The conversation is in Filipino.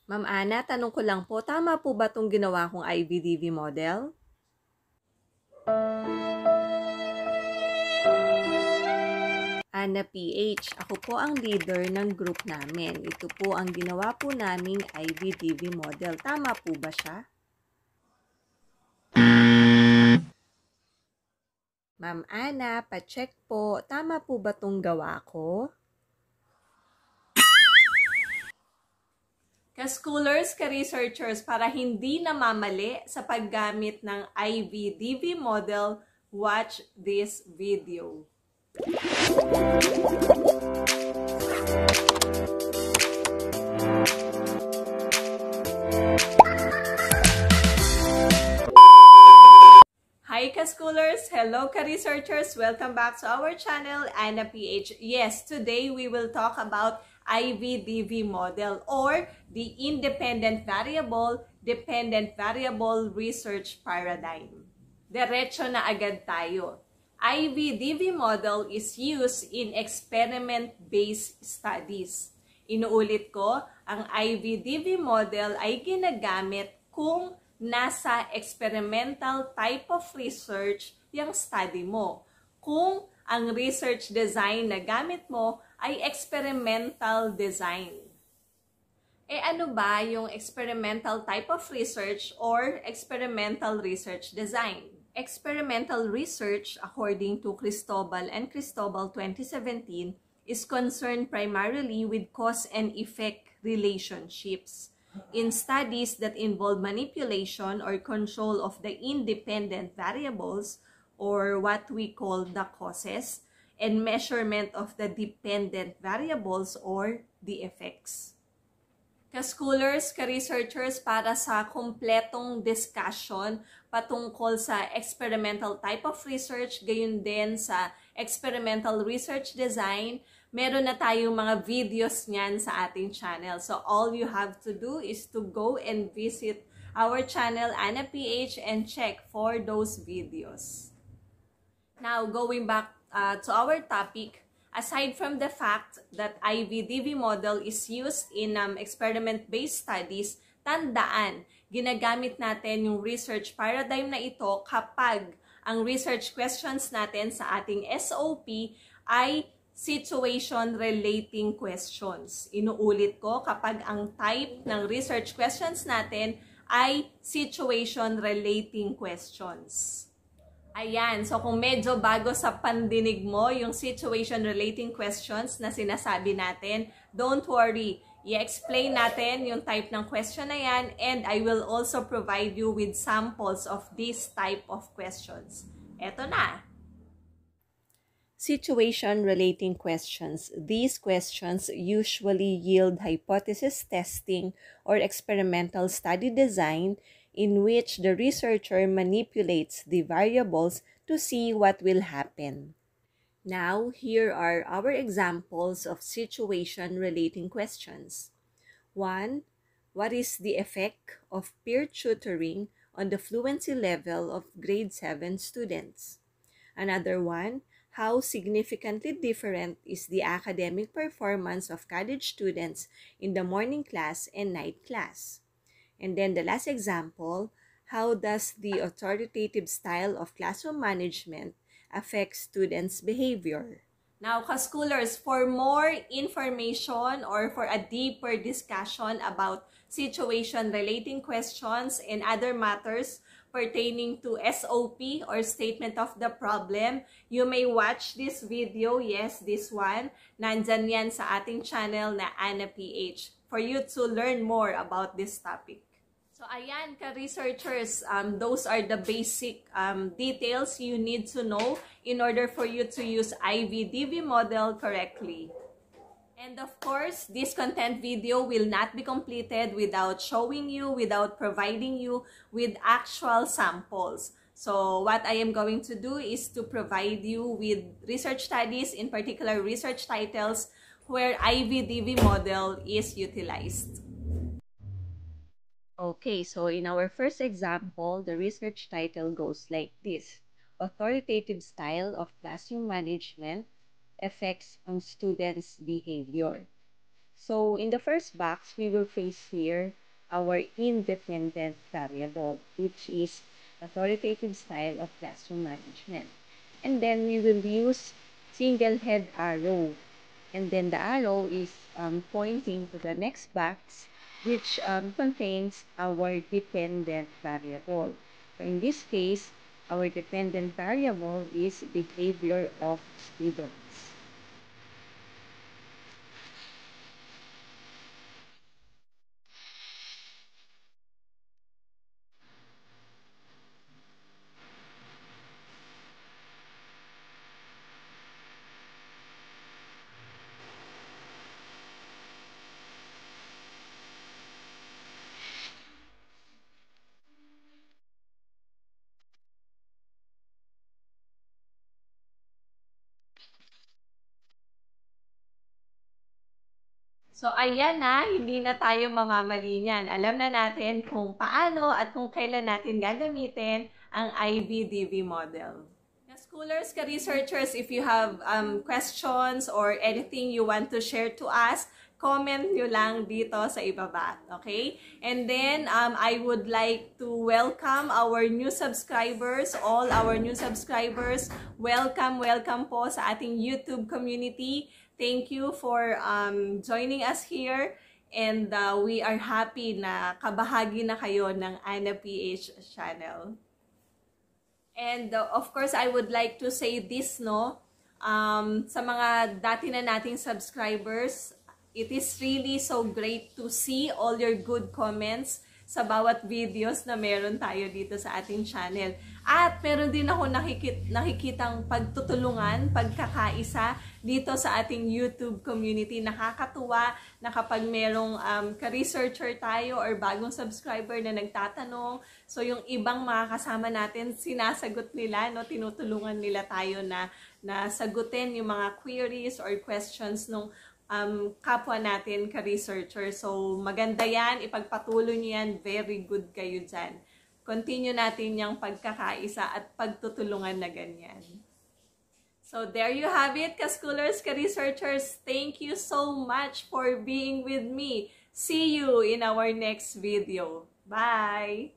Ma'am Ana, tanong ko lang po, tama po ba itong ginawa kong IVDV model? Ana PH, ako po ang leader ng group namin. Ito po ang ginawa po naming IVDV model. Tama po ba siya? Ma'am Ana, pa-check po. Tama po ba itong gawa ko? Ka-schoolers, ka-researchers, para hindi namamali sa paggamit ng IVDV model, watch this video. Hi ka-schoolers! Hello ka-researchers! Welcome back to our channel, Ana PH. Yes, today we will talk about IVDV model or the Independent Variable Dependent Variable Research Paradigm. Diretso na agad tayo. IVDV model is used in experiment-based studies. Inuulit ko, ang IVDV model ay ginagamit kung nasa experimental type of research yung study mo. Kung ang research design na gamit mo ay experimental design. Ano ba yung experimental type of research or experimental research design? Experimental research, according to Cristobal and Cristobal 2017, is concerned primarily with cause and effect relationships. In studies that involve manipulation or control of the independent variables, or what we call the causes, and measurement of the dependent variables or the effects. Ka-schoolers, ka-researchers, para sa kumpletong discussion patungkol sa experimental type of research, gayon din sa experimental research design, meron na tayong mga videos niyan sa ating channel. So all you have to do is to go and visit our channel, Ana PH, and check for those videos. Now, going back to our topic, aside from the fact that IVDV model is used in experiment-based studies, tandaan, ginagamit natin yung research paradigm na ito kapag ang research questions natin sa ating SOP ay situation relating questions. Inuulit ko, kapag ang type ng research questions natin ay situation relating questions. Ayan, so kung medyo bago sa pandinig mo yung situation relating questions na sinasabi natin, don't worry. I-explain natin yung type ng question na yan, and I will also provide you with samples of this type of questions. Eto na. Situation relating questions. These questions usually yield hypothesis testing or experimental study design in which the researcher manipulates the variables to see what will happen. Now, here are our examples of situation relating questions. 1. What is the effect of peer tutoring on the fluency level of grade 7 students? Another one, how significantly different is the academic performance of college students in the morning class and night class? And then the last example, how does the authoritative style of classroom management affect students' behavior? Now, ka-schoolers, for more information or for a deeper discussion about situation relating questions and other matters pertaining to SOP or statement of the problem, you may watch this video. Yes, this one. Nandyan yan sa ating channel na Ana PH for you to learn more about this topic. So ayan ka-researchers, those are the basic details you need to know in order for you to use IVDV model correctly. And of course, this content video will not be completed without showing you, without providing you with actual samples. So what I am going to do is to provide you with research studies, in particular research titles, where IVDV model is utilized. Okay, so in our first example, the research title goes like this: Authoritative Style of Classroom Management Effects on Students' Behavior. So in the first box, we will face here our independent variable, which is authoritative style of classroom management. And then we will use single head arrow. And then the arrow is pointing to the next box, which contains our dependent variable. So in this case, our dependent variable is behavior of students. So, ayan na, hindi na tayo mamamali niyan. Alam na natin kung paano at kung kailan natin gagamitin ang IVDV model. Schoolers, ka-researchers, if you have questions or anything you want to share to us, comment nyo lang dito sa ibaba. Okay? And then, I would like to welcome our new subscribers, all our new subscribers. Welcome, welcome po sa ating YouTube community. Thank you for joining us here. And we are happy na kabahagi na kayo ng Ana PH channel. And of course, I would like to say this, no? Sa mga dati na nating subscribers, it is really so great to see all your good comments sa bawat videos na meron tayo dito sa ating channel. At meron din ako nakikitang pagtutulungan, pagkakaisa dito sa ating YouTube community. Nakakatuwa na kapag merong ka-researcher tayo or bagong subscriber na nagtatanong, so yung ibang mga kasama natin, sinasagot nila, no? Tinutulungan nila tayo na sagutin yung mga queries or questions nung kapwa natin ka-researcher. So, maganda yan. Ipagpatuloy nyo yan. Very good kayo dyan. Continue natin yung pagkakaisa at pagtutulungan na ganyan. So, there you have it, ka-schoolers, ka-researchers. Thank you so much for being with me. See you in our next video. Bye!